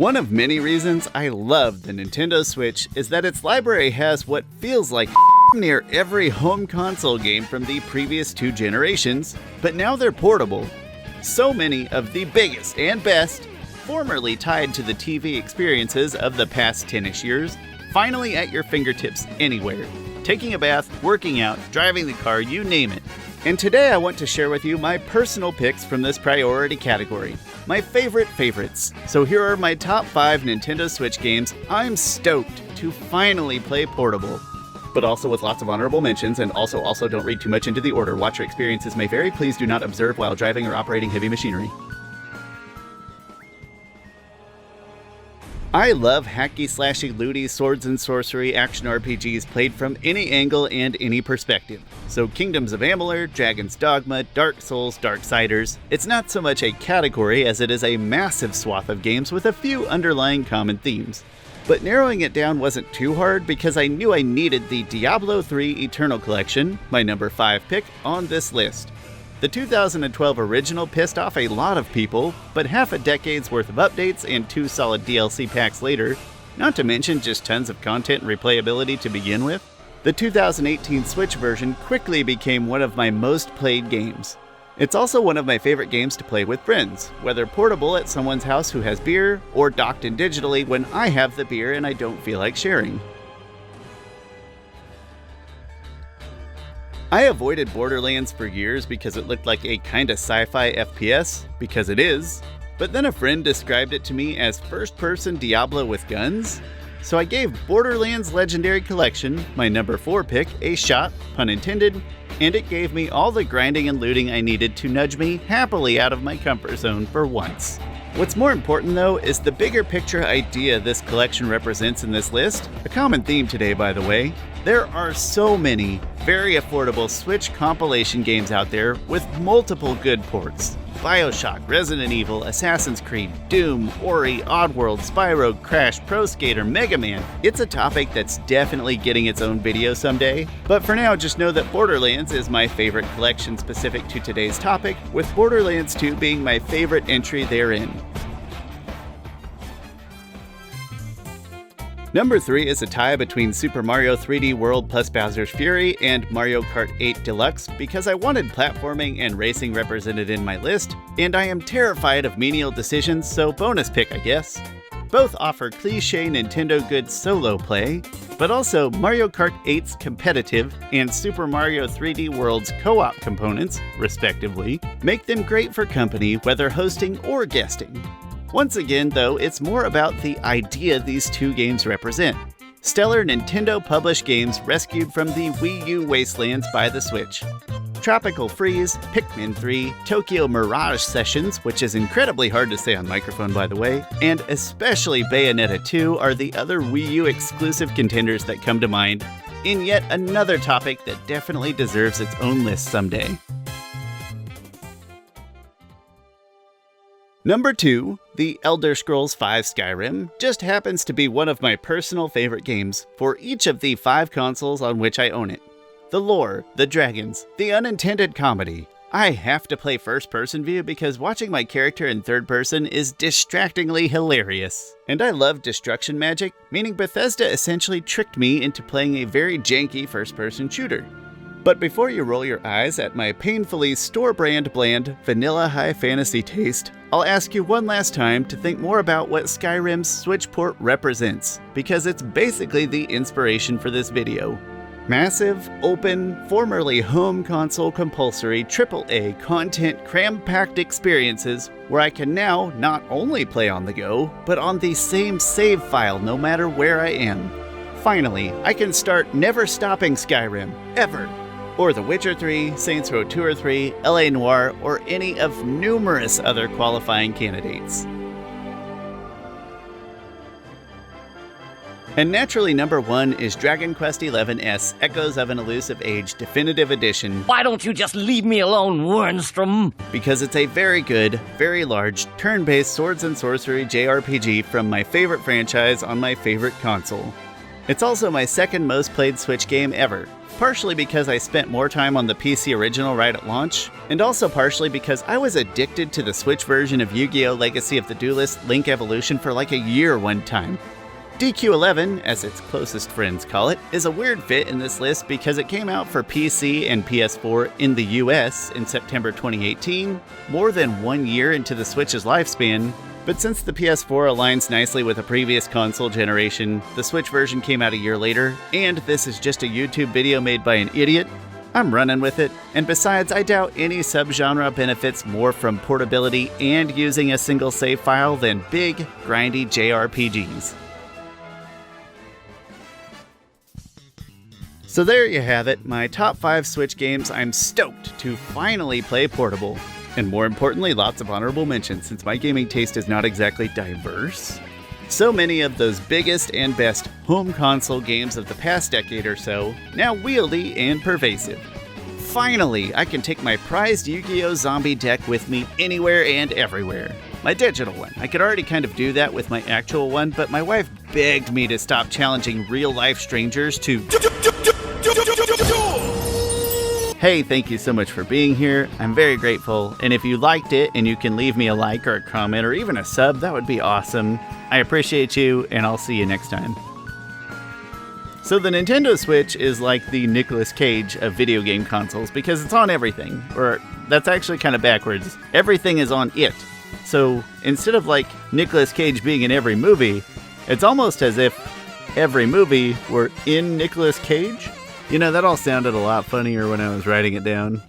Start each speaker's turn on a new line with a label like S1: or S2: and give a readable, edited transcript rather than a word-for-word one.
S1: One of many reasons I love the Nintendo Switch is that its library has what feels like near every home console game from the previous 2 generations, but now they're portable. So many of the biggest and best, formerly tied to the TV experiences of the past 10-ish years, finally at your fingertips anywhere. Taking a bath, working out, driving the car, you name it. And today I want to share with you my personal picks from this priority category. My favorite favorites. So here are my top 5 Nintendo Switch games I'm stoked to finally play portable. But also with lots of honorable mentions, and also don't read too much into the order. Watcher experiences may vary. Please do not observe while driving or operating heavy machinery. I love hacky slashy looty swords and sorcery action RPGs played from any angle and any perspective. So Kingdoms of Amalur, Dragon's Dogma, Dark Souls, Darksiders, it's not so much a category as it is a massive swath of games with a few underlying common themes. But narrowing it down wasn't too hard because I knew I needed the Diablo III Eternal Collection, my number 5 pick, on this list. The 2012 original pissed off a lot of people, but half a decade's worth of updates and 2 solid DLC packs later, not to mention just tons of content and replayability to begin with, the 2018 Switch version quickly became one of my most played games. It's also one of my favorite games to play with friends, whether portable at someone's house who has beer, or docked in digitally when I have the beer and I don't feel like sharing. I avoided Borderlands for years because it looked like a kinda sci-fi FPS, because it is, but then a friend described it to me as first-person Diablo with guns, so I gave Borderlands Legendary Collection, my number 4 pick, a shot, pun intended, and it gave me all the grinding and looting I needed to nudge me happily out of my comfort zone for once. What's more important though is the bigger picture idea this collection represents in this list, a common theme today by the way. There are so many very affordable Switch compilation games out there with multiple good ports. BioShock, Resident Evil, Assassin's Creed, Doom, Ori, Oddworld, Spyro, Crash, Pro Skater, Mega Man. It's a topic that's definitely getting its own video someday, but for now just know that Borderlands is my favorite collection specific to today's topic, with Borderlands 2 being my favorite entry therein. Number 3 is a tie between Super Mario 3D World plus Bowser's Fury and Mario Kart 8 Deluxe because I wanted platforming and racing represented in my list, and I am terrified of menial decisions, so bonus pick I guess. Both offer cliché Nintendo good solo play, but also Mario Kart 8's competitive and Super Mario 3D World's co-op components, respectively, make them great for company whether hosting or guesting. Once again, though, it's more about the idea these 2 games represent. Stellar Nintendo-published games rescued from the Wii U wastelands by the Switch. Tropical Freeze, Pikmin 3, Tokyo Mirage Sessions, which is incredibly hard to say on microphone by the way, and especially Bayonetta 2 are the other Wii U exclusive contenders that come to mind, in yet another topic that definitely deserves its own list someday. Number 2, The Elder Scrolls V Skyrim, just happens to be one of my personal favorite games for each of the 5 consoles on which I own it. The lore, the dragons, the unintended comedy. I have to play first-person view because watching my character in third person is distractingly hilarious. And I love destruction magic, meaning Bethesda essentially tricked me into playing a very janky first-person shooter. But before you roll your eyes at my painfully store-brand bland, vanilla high fantasy taste, I'll ask you one last time to think more about what Skyrim's Switch port represents, because it's basically the inspiration for this video. Massive, open, formerly home console compulsory AAA content cram-packed experiences where I can now not only play on the go, but on the same save file no matter where I am. Finally, I can start never stopping Skyrim, ever. Or The Witcher 3, Saints Row 2 or 3, LA Noire, or any of numerous other qualifying candidates. And naturally number 1 is Dragon Quest XI's Echoes of an Elusive Age Definitive Edition.
S2: Why don't you just leave me alone, Wernstrom?
S1: Because it's a very good, very large, turn-based swords and sorcery JRPG from my favorite franchise on my favorite console. It's also my second most played Switch game ever, partially because I spent more time on the PC original right at launch, and also partially because I was addicted to the Switch version of Yu-Gi-Oh! Legacy of the Duelist Link Evolution for like a year one time. DQ11, as its closest friends call it, is a weird fit in this list because it came out for PC and PS4 in the US in September 2018, more than 1 year into the Switch's lifespan. But since the PS4 aligns nicely with a previous console generation, the Switch version came out a year later, and this is just a YouTube video made by an idiot, I'm running with it. And besides, I doubt any subgenre benefits more from portability and using a single save file than big, grindy JRPGs. So there you have it, my top 5 Switch games I'm stoked to finally play portable. And more importantly, lots of honorable mentions since my gaming taste is not exactly diverse. So many of those biggest and best home console games of the past decade or so, now wieldy and pervasive. Finally, I can take my prized Yu-Gi-Oh! Zombie deck with me anywhere and everywhere. My digital one. I could already kind of do that with my actual one, but my wife begged me to stop challenging real-life strangers to... Hey, thank you so much for being here. I'm very grateful, and if you liked it and you can leave me a like or a comment or even a sub, that would be awesome. I appreciate you, and I'll see you next time. So the Nintendo Switch is like the Nicolas Cage of video game consoles because it's on everything, or that's actually kind of backwards. Everything is on it. So instead of like Nicolas Cage being in every movie, it's almost as if every movie were in Nicolas Cage. You know, that all sounded a lot funnier when I was writing it down.